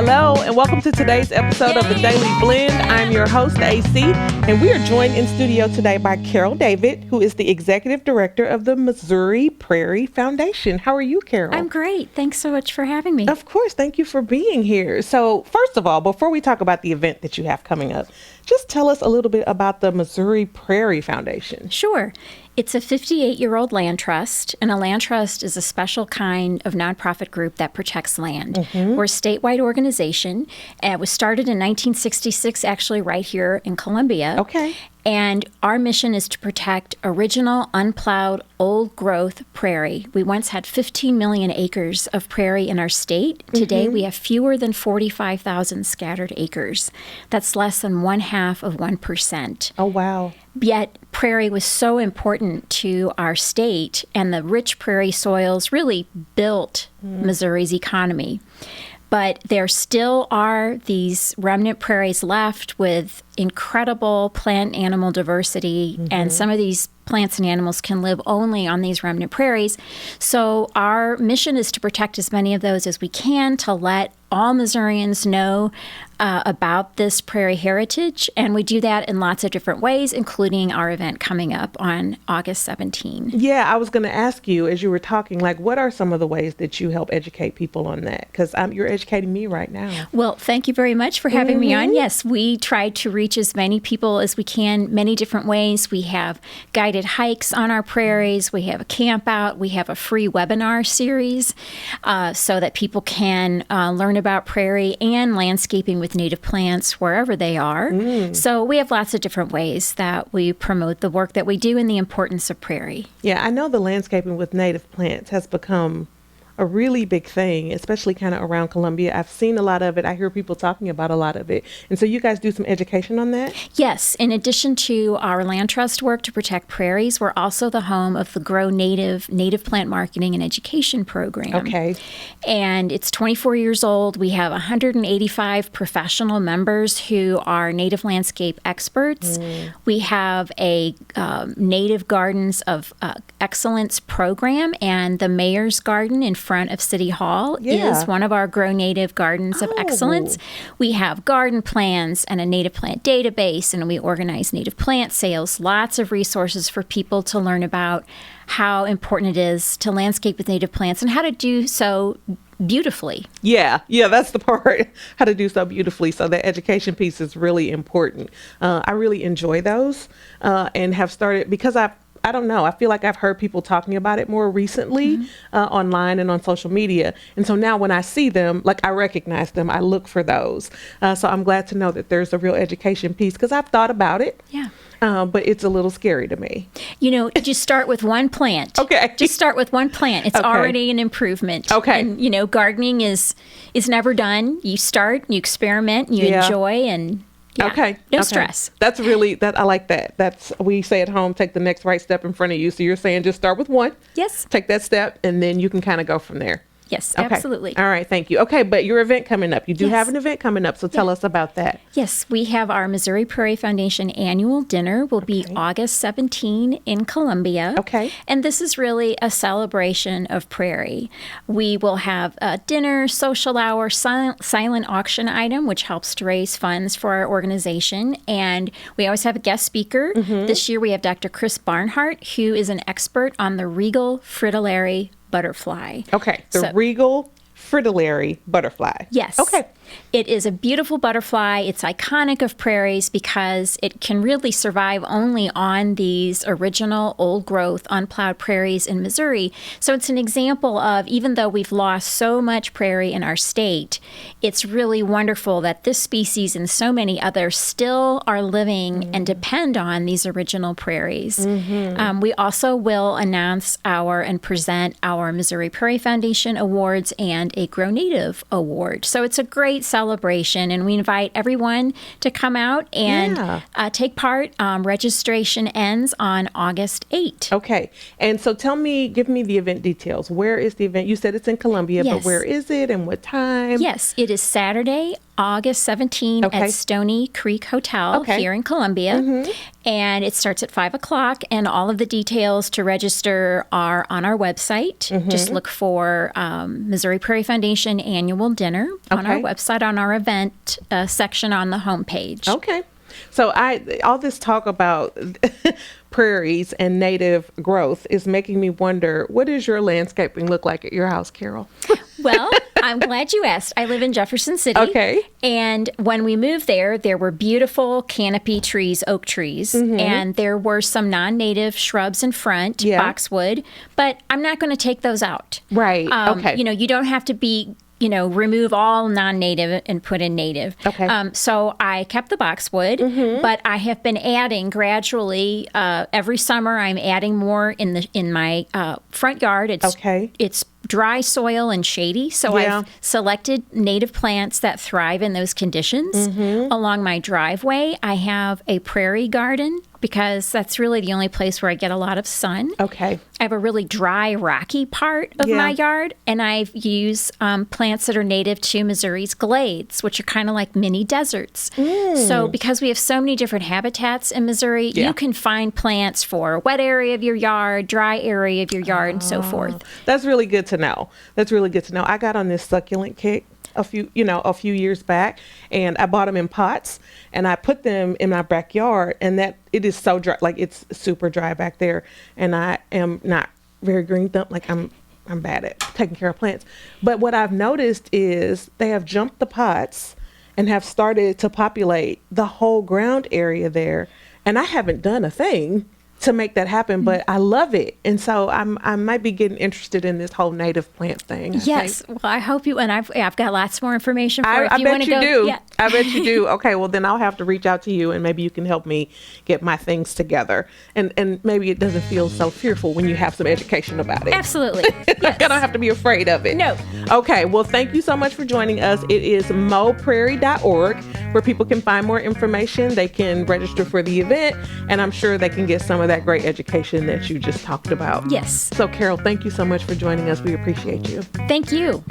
Hello, and welcome to today's episode of The Daily Blend. I'm your host, AC, and we are joined in studio today by Carol Davit, who is the Executive Director of the Missouri Prairie Foundation. How are you, Carol? I'm great. Thanks so much for having me. Of course. Thank you for being here. So, first of all, before we talk about the event that you have coming up, just tell us a little bit about the Missouri Prairie Foundation. Sure. It's a 58-year-old land trust, and a land trust is a special kind of nonprofit group that protects land. We're a statewide organization, and it was started in 1966, actually right here in Columbia. Okay. And our mission is to protect original, unplowed, old-growth prairie. We once had 15 million acres of prairie in our state. Today, we have fewer than 45,000 scattered acres. That's less than 1/2 of 1%. Oh, wow. Yet prairie was so important to our state, and the rich prairie soils really built Missouri's economy. But there still are these remnant prairies left with incredible plant and animal diversity, and some of these plants and animals can live only on these remnant prairies. So our mission is to protect as many of those as we can, to let all Missourians know about this prairie heritage, and we do that in lots of different ways, including our event coming up on August 17. Yeah, I was going to ask you, as you were talking, like, what are some of the ways that you help educate people on that? Because you're educating me right now. Well, thank you very much for having me on. Yes, we try to reach as many people as we can, many different ways. We have guided hikes on our prairies. We have a camp out. We have a free webinar series so that people can learn about prairie and landscaping with native plants wherever they are. So we have lots of different ways that we promote the work that we do and the importance of prairie. Yeah, I know the landscaping with native plants has become a really big thing, especially kind of around Columbia. I've seen a lot of it. I hear people talking about a lot of it. And so you guys do some education on that? Yes. In addition to our land trust work to protect prairies, we're also the home of the Grow Native Plant Marketing and Education Program. Okay. And it's 24 years old. We have 185 professional members who are native landscape experts. We have a Native Gardens of Excellence program, and the Mayor's Garden in front of City Hall is one of our Grow Native Gardens of Excellence. We have garden plans and a native plant database, and we organize native plant sales, lots of resources for people to learn about how important it is to landscape with native plants and how to do so beautifully. Yeah, that's the part, how to do so beautifully. So the education piece is really important. I really enjoy those and have started, because I don't know, I feel like I've heard people talking about it more recently online and on social media. And so now when I see them, like, I recognize them, I look for those. So I'm glad to know that there's a real education piece, because I've thought about it. Yeah. But it's a little scary to me. You know, just start with one plant. Okay. Just start with one plant. It's already an improvement. Okay. And, you know, gardening is never done. You start, you experiment, you enjoy, and no stress. That's really, I like that. That's, we say at home, take the next right step in front of you. So you're saying just start with one. Yes. Take that step, and then you can kind of go from there. Yes, Okay. Absolutely. All right, thank you. Okay, but your event coming up, you do have an event coming up, so tell us about that. Yes, we have our Missouri Prairie Foundation annual dinner will be August 17 in Columbia. Okay. And this is really a celebration of prairie. We will have a dinner, social hour, silent auction item, which helps to raise funds for our organization. And we always have a guest speaker. This year we have Dr. Chris Barnhart, who is an expert on the regal fritillary butterfly. Okay, the regal fritillary butterfly. Yes. Okay. It is a beautiful butterfly. It's iconic of prairies because it can really survive only on these original old-growth, unplowed prairies in Missouri. So it's an example of, even though we've lost so much prairie in our state, it's really wonderful that this species and so many others still are living and depend on these original prairies. We also will announce and present our Missouri Prairie Foundation Awards and a Grow Native Award. So it's a great celebration, and we invite everyone to come out and take part. Registration ends on August 8th. Okay. And so give me the event details. Where is the event? You said it's in Columbia, but where is it and what time? Yes, it is Saturday, August 17 Okay. at Stony Creek Hotel Okay. here in Columbia. And it starts at 5 o'clock. And all of the details to register are on our website. Just look for Missouri Prairie Foundation Annual Dinner on our Okay. website, on our event section on the homepage. Okay. So all this talk about prairies and native growth is making me wonder, what does your landscaping look like at your house, Carol? Well, I'm glad you asked. I live in Jefferson City. Okay. And when we moved there were beautiful canopy trees, oak trees, and there were some non-native shrubs in front, Yeah. boxwood, but I'm not going to take those out. Right. Okay. You know, you don't have to remove all non-native and put in native. Okay. So I kept the boxwood, but I have been adding gradually. Every summer, I'm adding more in my front yard. It's dry soil and shady, so Yeah. I've selected native plants that thrive in those conditions. Along my driveway, I have a prairie garden because that's really the only place where I get a lot of sun. Okay. I have a really dry, rocky part of my yard, and I've used plants that are native to Missouri's glades, which are kind of like mini deserts. So because we have so many different habitats in Missouri, you can find plants for wet area of your yard, dry area of your yard, and so forth. That's really good to know. That's really good to know. I got on this succulent kick a few years back, and I bought them in pots, and I put them in my backyard, and that it is so dry, like it's super dry back there, and I am not very green thumb, like I'm bad at taking care of plants. But what I've noticed is they have jumped the pots and have started to populate the whole ground area there, and I haven't done a thing to make that happen, but I love it. And so I might be getting interested in this whole native plant thing. Yes. Well, I hope you, and I've got lots more information for you. If I you bet want to you go, do. Yeah. I bet you do. Okay, well then I'll have to reach out to you, and maybe you can help me get my things together. And maybe it doesn't feel so fearful when you have some education about it. Absolutely. I don't have to be afraid of it. No. Okay, well thank you so much for joining us. It is moprairie.org where people can find more information. They can register for the event, and I'm sure they can get some of that great education that you just talked about. Yes. So Carol, thank you so much for joining us. We appreciate you. Thank you.